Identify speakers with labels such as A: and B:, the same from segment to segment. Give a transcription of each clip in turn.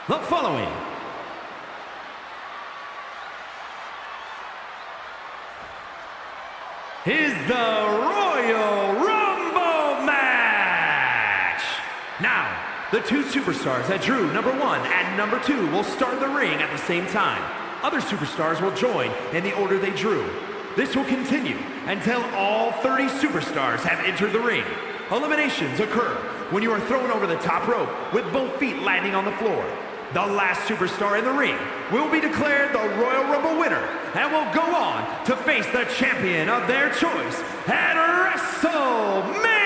A: The following is the Royal Rumble match. Now, the two superstars that drew number 1 and number 2 will start the ring at the same time. Other superstars will join in the order they drew. This will continue until all 30 superstars have entered the ring. Eliminations occur when you are thrown over the top rope with both feet landing on the floor. The last superstar in the ring will be declared the Royal Rumble winner and will go on to face the champion of their choice at WrestleMania!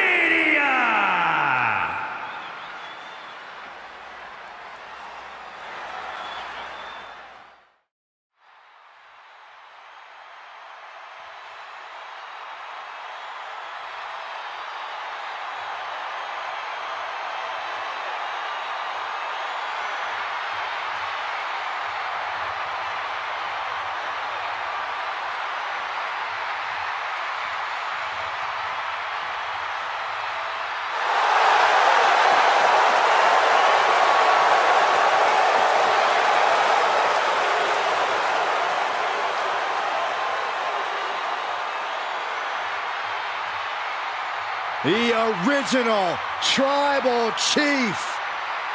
B: The original Tribal Chief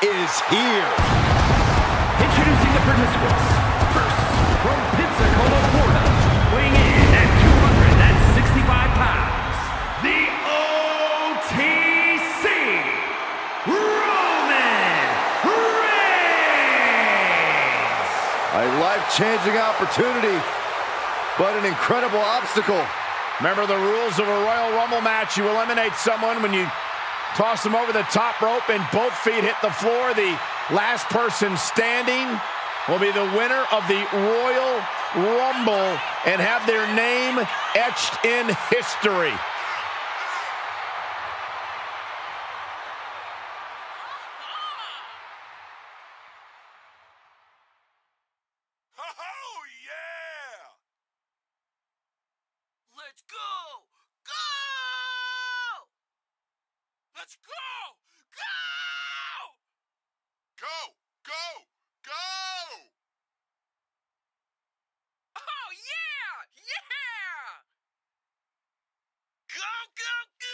B: is here.
A: Introducing the participants. First, from Pensacola, Florida, weighing in at 265 pounds, the OTC, Roman Reigns.
B: A life-changing opportunity, but an incredible obstacle.
C: Remember the rules of a Royal Rumble match. You eliminate someone when you toss them over the top rope and both feet hit the floor. The last person standing will be the winner of the Royal Rumble and have their name etched in history.
D: Let's go! Go! Let's go! Go! Go! Go! Go! Oh, yeah! Yeah! Go, go, go!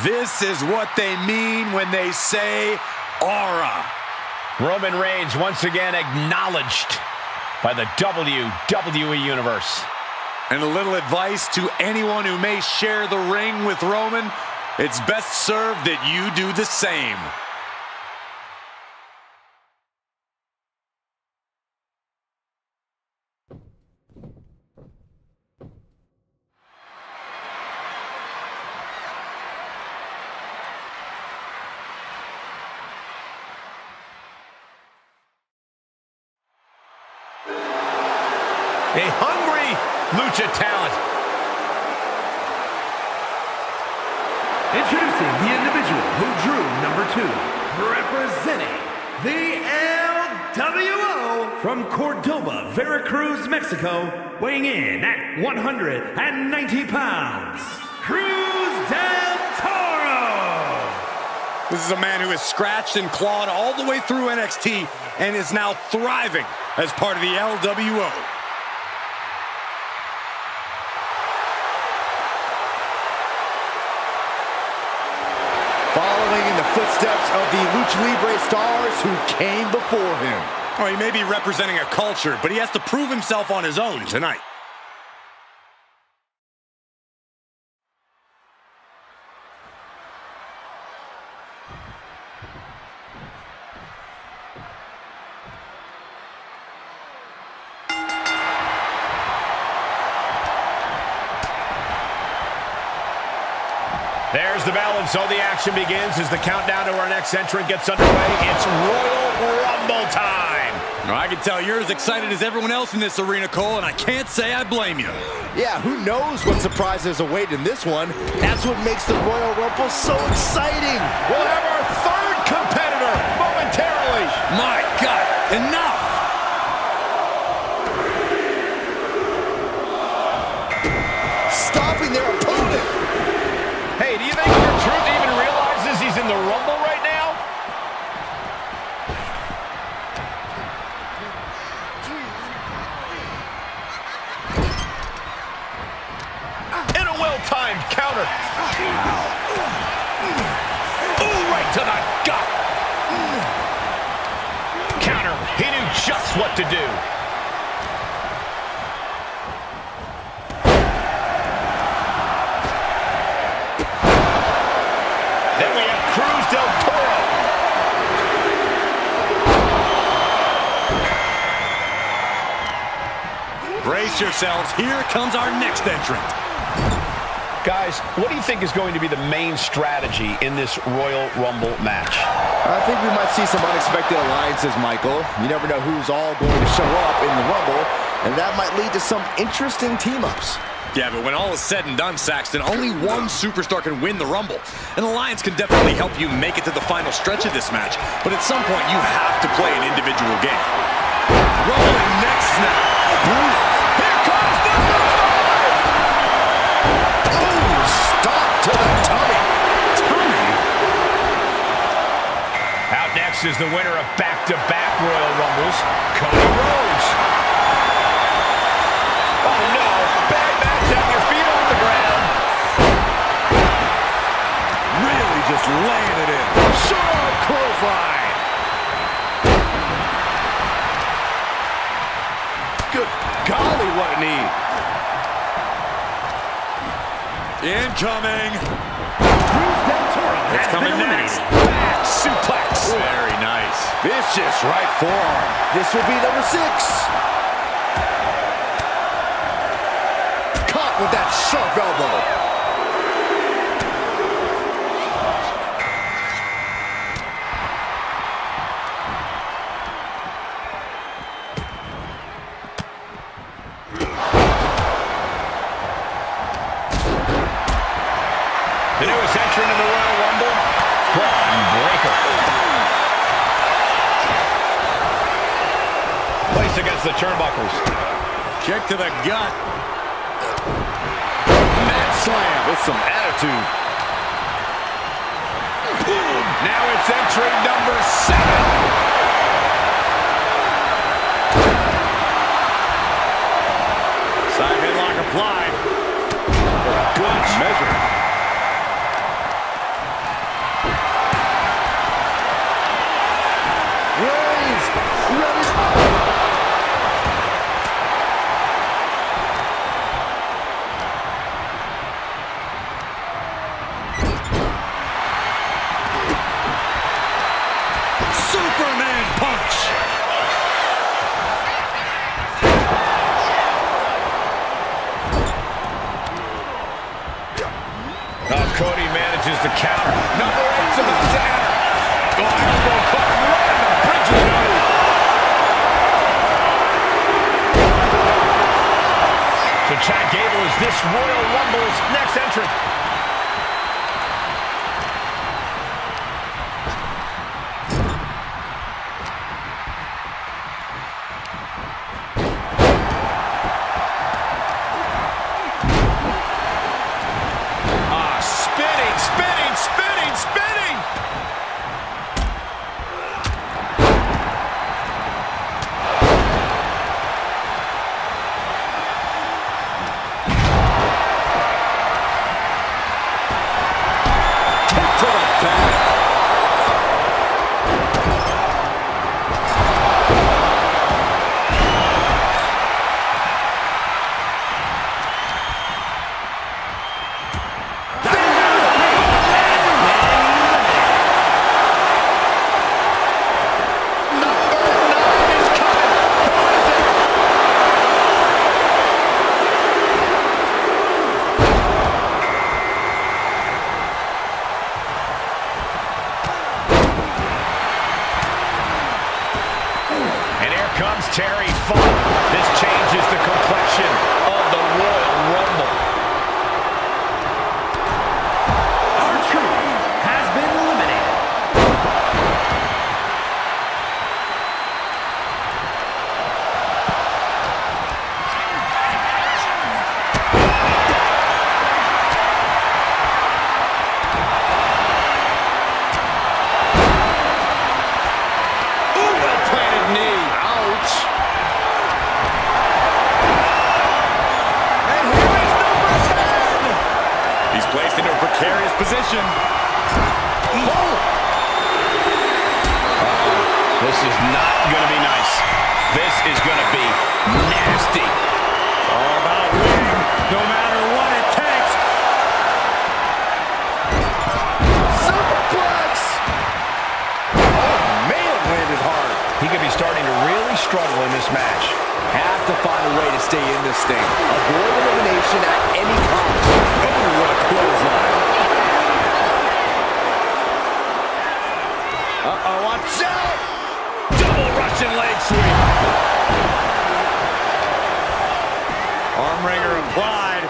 B: This is what they mean when they say aura.
C: Roman Reigns once again acknowledged by the WWE Universe.
B: And a little advice to anyone who may share the ring with Roman: It's best served that you do the same.
C: A hungry lucha talent.
A: Introducing the individual who drew number 2, representing the LWO from Cordoba, Veracruz, Mexico, weighing in at 190 pounds, Cruz del Toro.
B: This is a man who has scratched and clawed all the way through NXT and is now thriving as part of the LWO.
E: Following in the footsteps of the Lucha Libre stars who came before him.
B: Oh, he may be representing a culture, but he has to prove himself on his own tonight.
C: There's the bell, and so the action begins as the countdown to our next entrant gets underway. It's Royal Rumble time.
B: I can tell you're as excited as everyone else in this arena, Cole, and I can't say I blame you.
E: Yeah, who knows what surprises await in this one? That's what makes the Royal Rumble so exciting.
C: We'll have our third competitor momentarily.
B: My God, enough!
E: Stopping their opponent.
C: Hey, do you think R-Truth even realizes he's in the Rumble right now? And a well-timed counter. Ooh, right to the gut. Counter. He knew just what to do. Then we have Cruz del Toro.
B: Brace yourselves, here comes our next entrant.
C: Guys, what do you think is going to be the main strategy in this Royal Rumble match?
E: I think we might see some unexpected alliances, Michael. You never know who's all going to show up in the Rumble, and that might lead to some interesting team-ups.
B: Yeah, but when all is said and done, Saxton, only one superstar can win the Rumble. An alliance can definitely help you make it to the final stretch of this match, but at some point you have to play an individual game. Rolling neck snap. Here comes the
E: Ooh, stop to the tummy.
C: Out next is the winner of back-to-back Royal Rumbles, Cody Rhodes. Oh no, bad match, have your feet on the ground.
B: Really just laying it in.
C: Sure, clothesline. Good golly, what a knee.
B: Incoming.
A: Cruz del Toro
B: It's
A: has
B: coming
A: been
B: next.
A: eliminated.
C: Back suplex.
B: Very nice.
C: Vicious right forearm.
E: This will be number 6. Caught with that sharp elbow.
C: The newest entrant in the Royal Rumble, Braun Breaker. Placed against the turnbuckles.
B: Kick to the gut.
C: Mat slam with some attitude. Now it's entry number 7.
B: Side headlock applied.
C: Good measure. Oh, Cody manages to counter. Number 8's about to enter. Oh, elbow caught him right on the bridge of the nose. So Chad Gable is this Royal Rumble's next entrant. Spinning!
E: Kick to the back.
C: Comes Terry Funk. This changes the complexion of the Royal Rumble.
A: R-Truth has been eliminated.
C: Ooh, well-planted knee. Placed into a precarious position. This is not going to be nice. This is going to be nasty. It's all about winning, no matter what it takes.
E: Superplex! Oh, man, landed hard.
C: He could be starting to really struggle in this match.
E: Have to find a way to stay in this thing. Avoid elimination at any cost. Oh, what a clothesline. Uh-oh, watch out!
C: Double Russian leg sweep.
E: Arm wringer applied.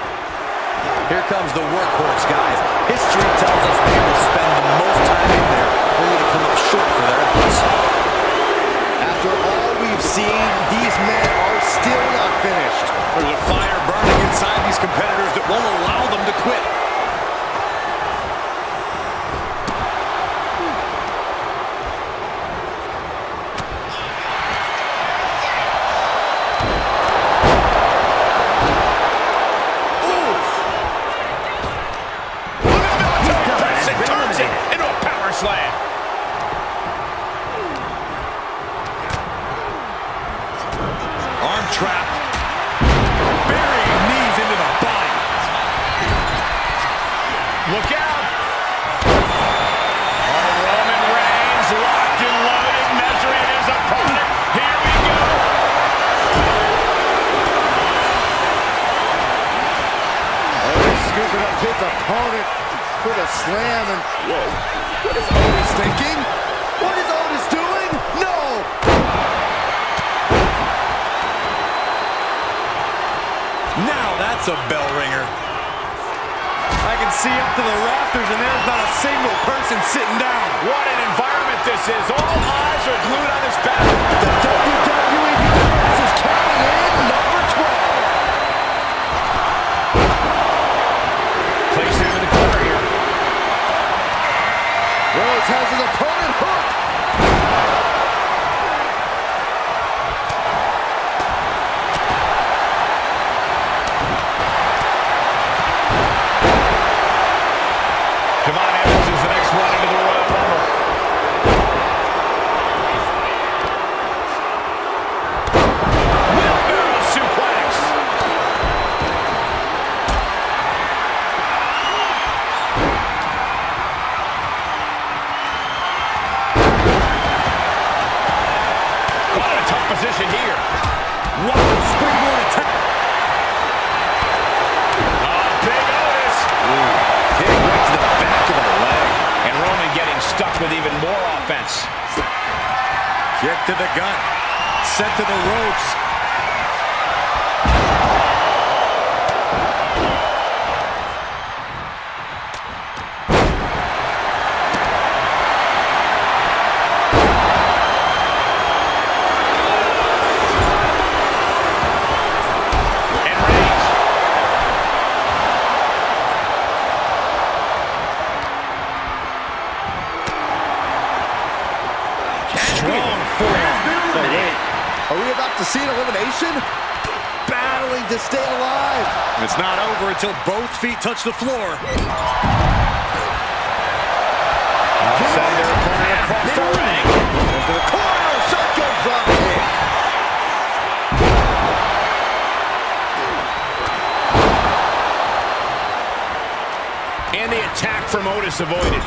E: Here comes the workhorse, guys. History tells us they will spend the most time in there, only to come up short for their efforts. After all we've seen, these men are still not finished.
B: There's a fire burning inside these competitors that won't allow them to quit.
C: Turns it into a power slam.
B: Arm trap. Burying knees into the body.
C: Look out. Oh, Roman Reigns locked and loaded, measuring his opponent. Here we go.
E: Oh, he's scooping up his opponent for the slam. And whoa, what is Otis thinking? What is Otis doing? No!
B: Now that's a bell ringer. I can see up to the rafters, and there's not a single person sitting down.
C: What an environment this is. All eyes are glued on this battle.
E: The WWE Universe is counting in number 12.
C: Placed him in the corner here.
E: Rose has his opponent hooked.
C: Devon Evans is the next one into the Royal Rumble. more offense.
B: Kick to the gut. Sent to the ropes.
E: Are we about to see an elimination? Battling to stay alive.
B: It's not over until both feet touch the floor.
C: Send their opponent across the ring.
E: Into the corner. Shotgun drop kick.
C: And the attack from Otis avoided.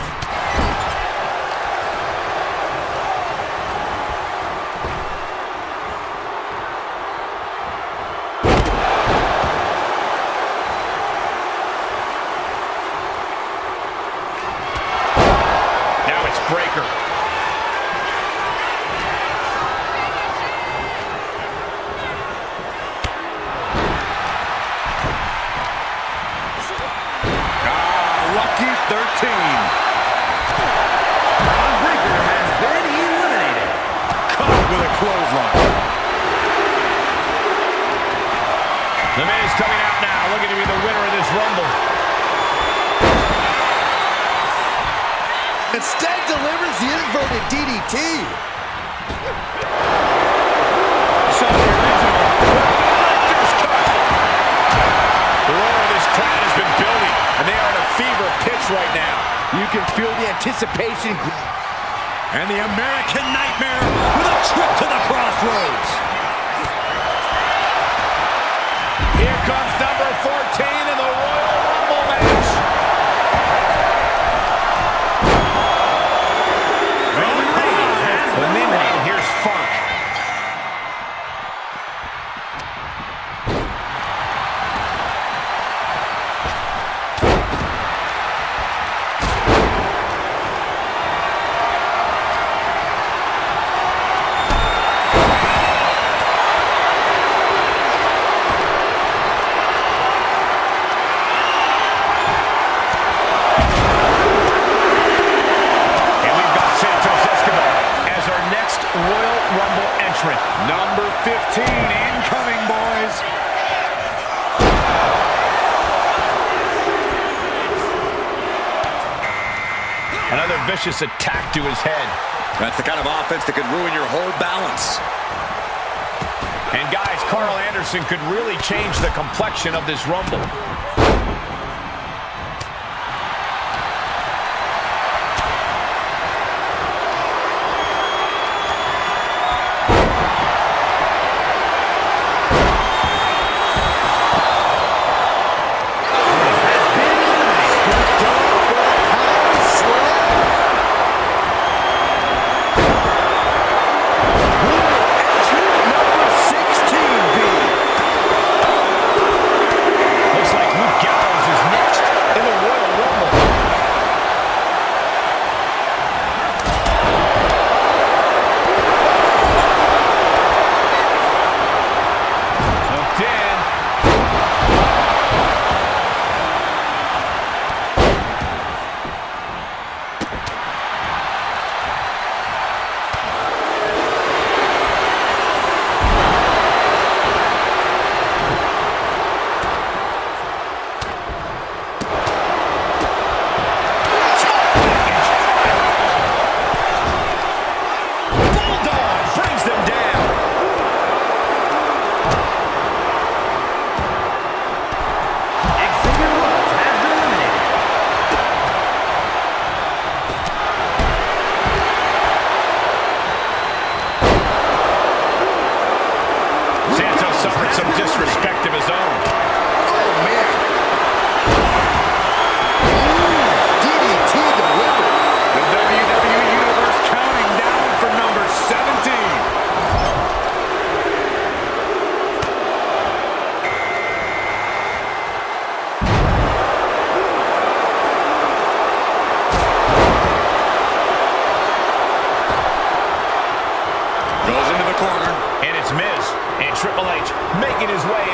C: Breaker.
B: Lucky 13.
A: Breaker has been eliminated.
B: Caught with a clothesline.
C: The Miz coming out now, looking to be the winner of this Rumble.
E: Instead delivers the inverted DDT.
C: So the original director's cut. The roar of this crowd has been building, and they are at a fever pitch right now.
E: You can feel the anticipation.
B: And the American Nightmare with a trip to the crossroads.
C: Here comes number 14 in the Royal Rumble match. Eliminated. Here's Funk.
B: Number 15 incoming, boys.
C: Another vicious attack to his head.
B: That's the kind of offense that could ruin your whole balance.
C: And guys, Carl Anderson could really change the complexion of this Rumble.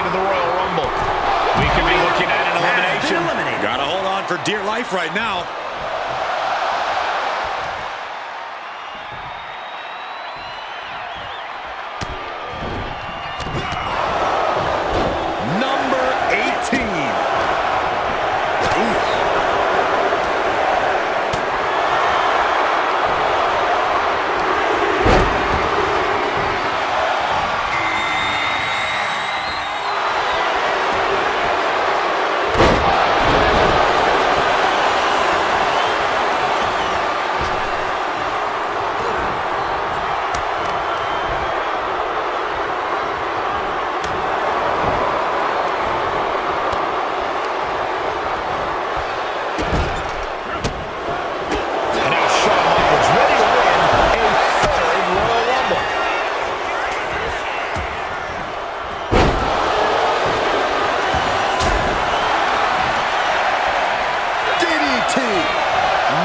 C: into the Royal Rumble. We could be looking at an elimination.
B: Gotta hold on for dear life right now.
E: Number 18.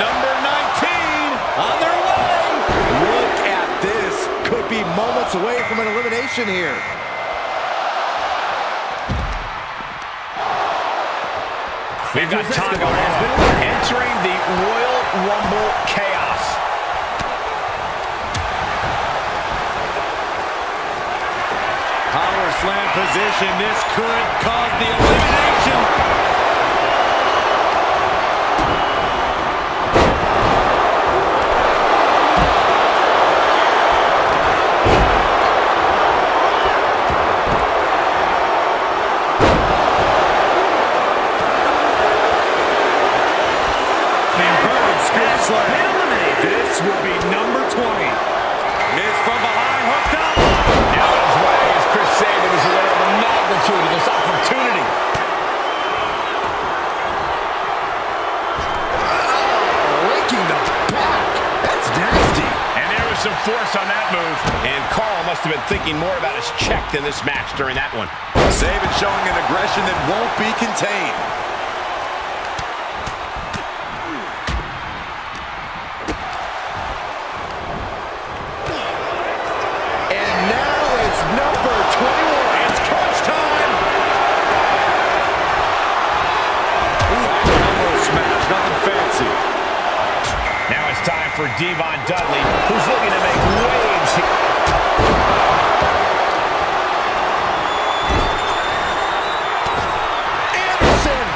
C: Number 19 on their way.
E: Look at this. Could be moments away from an elimination here.
C: We've got Tonga entering the Royal Rumble chaos.
B: Power slam position. This could cause the elimination. This will be number 20. Miz from behind, hooked up.
C: Now his way as Chris Sabin is aware of the magnitude of this opportunity.
E: Raking the back. That's nasty.
C: And there was some force on that move. And Carl must have been thinking more about his check than this match during that one.
B: Sabin showing an aggression that won't be contained.
E: Number 21.
C: It's crunch time.
B: Elbow smash, nothing fancy.
C: Now it's time for Devon Dudley, who's looking to make waves here.
E: Anderson.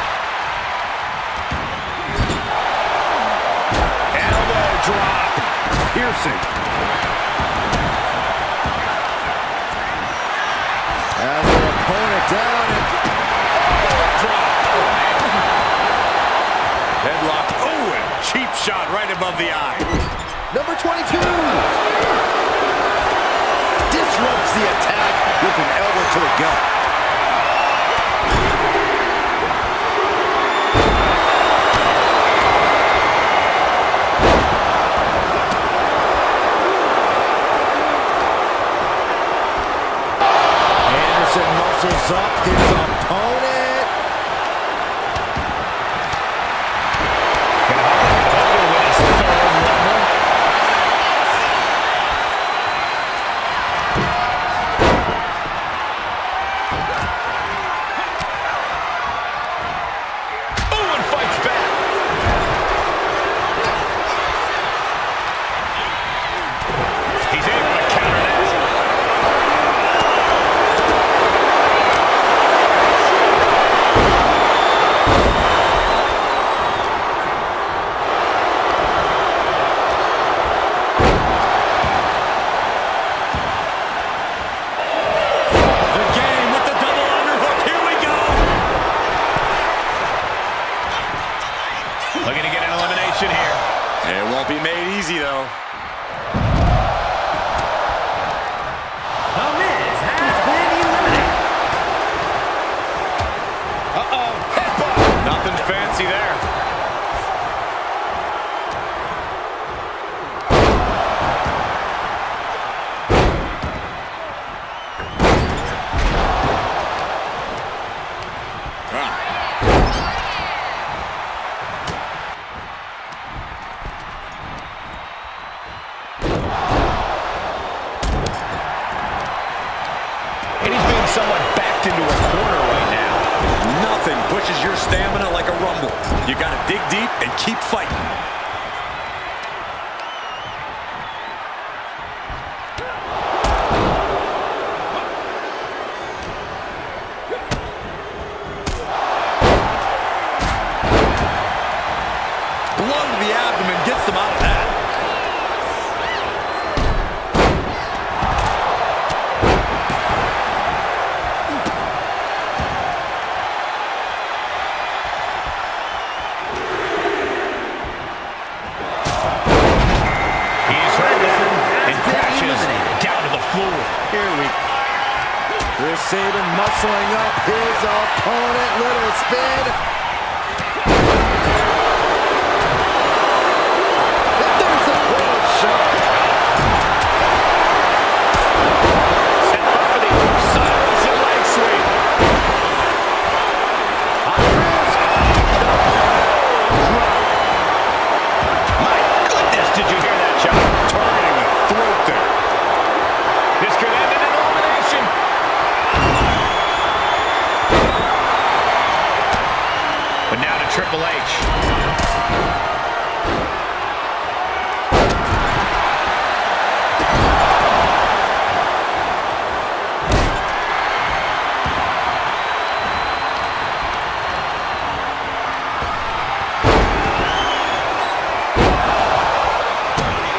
C: Elbow drop.
B: Piercing.
E: As their opponent down and
C: Drop.
B: Headlock. Oh, and cheap shot right above the eye.
E: number 22 disrupts the attack with an elbow to the gut. Anderson muscles up his opponent.
B: pushes your stamina like a rumble. You gotta dig deep and keep fighting. Blow to the abdomen gets them out of that.
C: Chris Sabin muscling up his opponent. Little spin. And there's a cold shot. Set up for the silencing leg sweep. High risk. My goodness, did you hear that shot? Targeting the throat there. This could end in an elimination. But now to Triple H.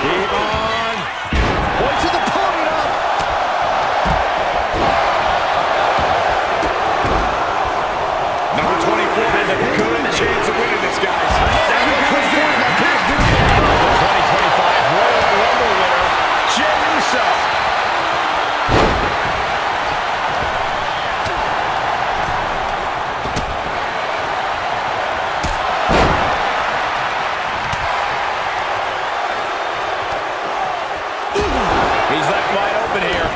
C: Keep on. Points to the opponent up. Number 24 has a good chance of winning this, guys. The 2025 Royal Rumble winner, Jey Uso. He's left wide open here.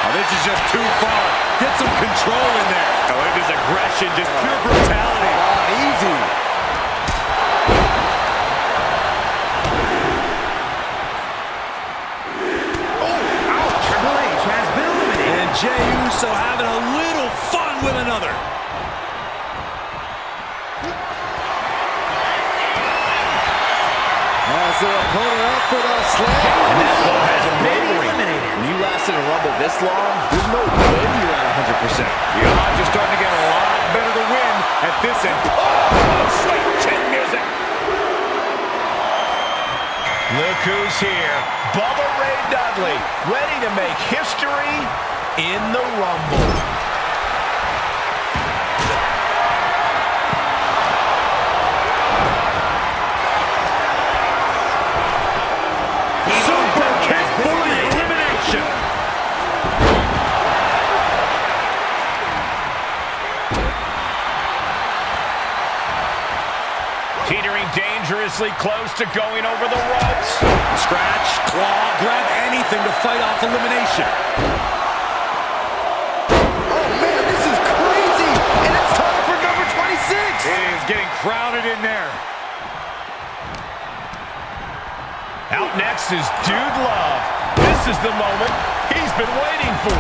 B: Oh, this is just too far. Get some control in there.
C: Oh, it is aggression, just pure brutality.
E: Easy.
A: Triple H has been eliminated.
B: And Jey Uso having a little fun with another.
E: Has their opponent up for the slam.
A: And this one has been eliminated.
E: When you last in a Rumble this long, there's no way you're at 100%.
C: The odds are starting to get a lot better to win at this end. Oh, sweet chin music. Look who's here. Bubba Ray Dudley, ready to make history in the Rumble.
B: Super kick for the elimination.
C: Teetering dangerously close to going over the ropes.
B: Scratch, claw, grab anything to fight off elimination.
E: Oh, man, this is crazy. And it's time for number 26.
C: It is getting crowded in there. Out next is Dude Love. This is the moment he's been waiting for.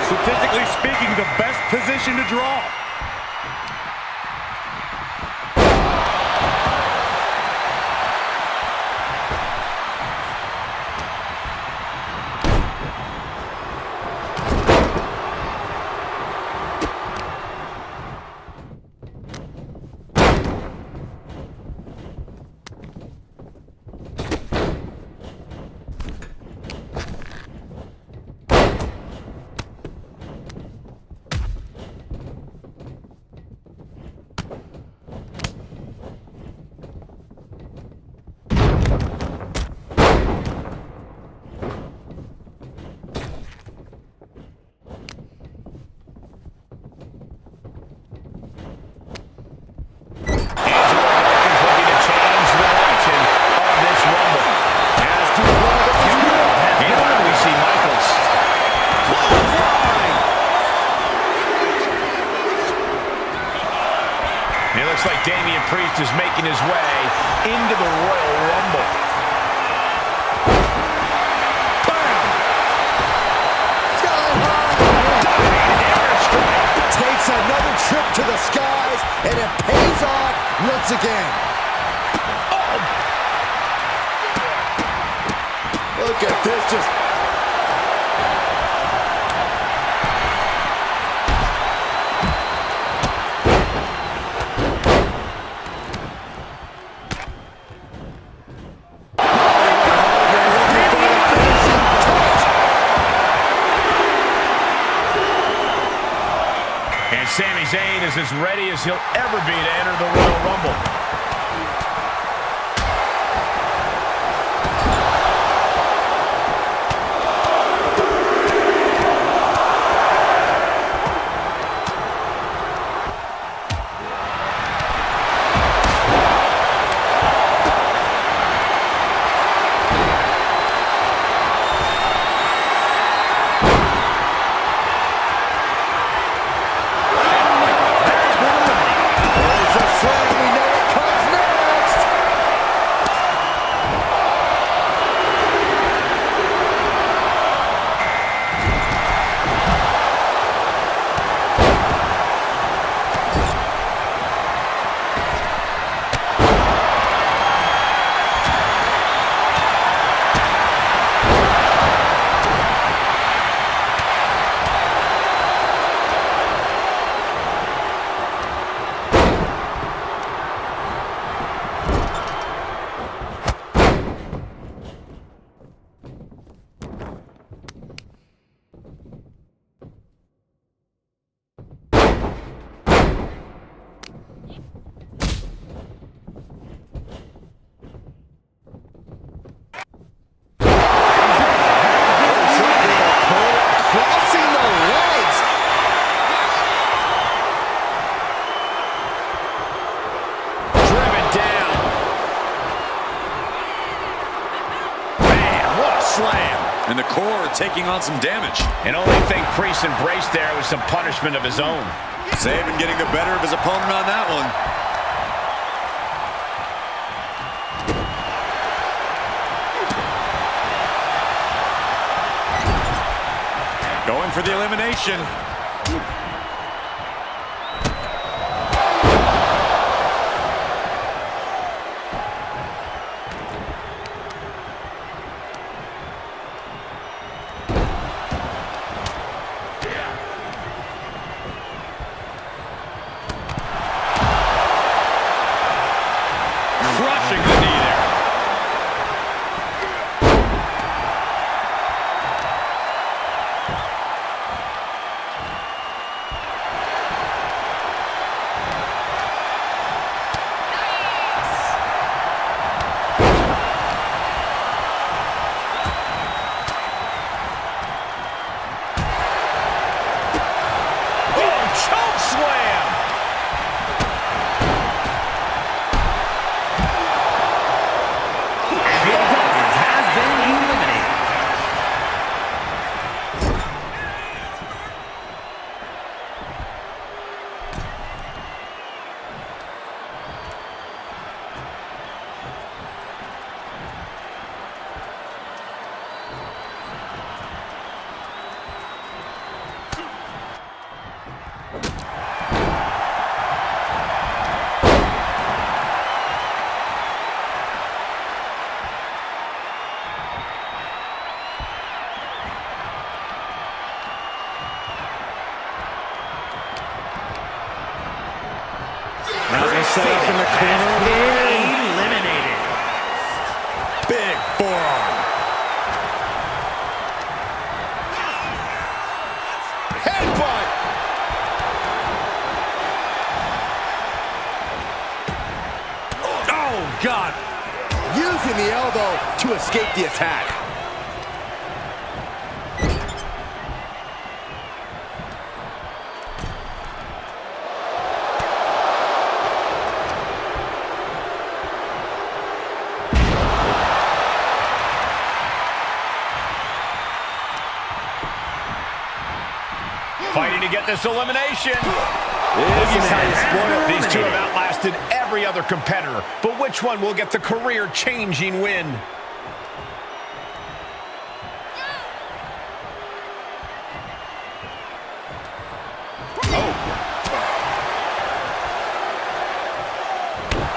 B: Statistically speaking, the best position to draw.
C: Priest is making his way into the Royal Rumble. Bam!
E: Sky high!
C: Diving airstrike.
E: Takes another trip to the skies, and it pays off once again.
C: Oh!
E: Look at this, just...
C: And Sami Zayn is as ready as he'll ever be to enter the Royal Rumble.
B: And the core taking on some damage.
C: And only thing Priest embraced there was some punishment of his own.
B: Saban getting the better of his opponent on that one. Going for the elimination. Crushing the knee there.
C: Oh, choke slam!
A: Has been eliminated.
E: Now they set up in the corner.
A: Eliminated.
B: Big forearm.
E: Headbutt!
B: Oh, God.
E: Using the elbow to escape the attack.
C: Fighting to get this elimination.
E: This is how you spoil it.
C: These two have outlasted bested every other competitor, but which one will get the career-changing win? Oh.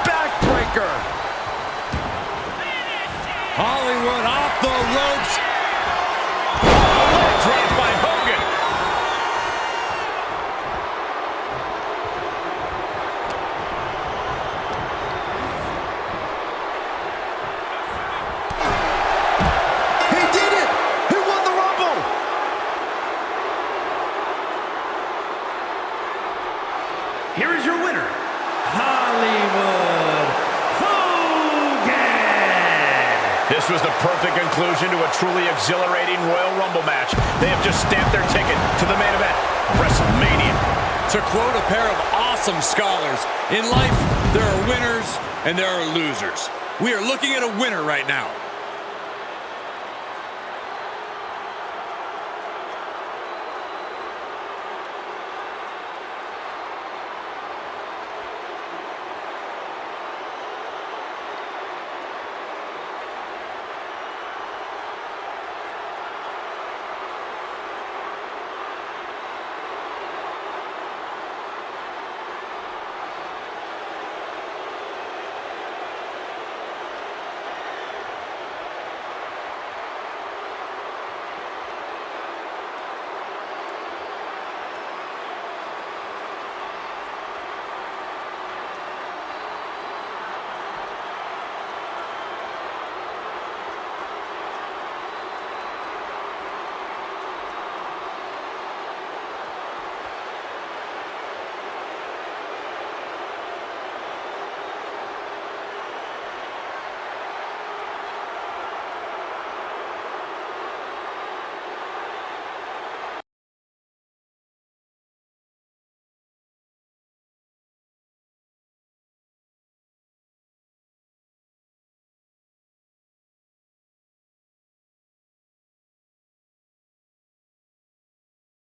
C: Backbreaker.
B: Hollywood off the ropes.
C: Leg drop by Hogan.
E: He did it! He won the Rumble!
A: Here is your winner, Hollywood Hogan!
C: This was the perfect conclusion to a truly exhilarating Royal Rumble match. They have just stamped their ticket to the main event of WrestleMania.
B: To quote a pair of awesome scholars, in life, there are winners and there are losers. We are looking at a winner right now.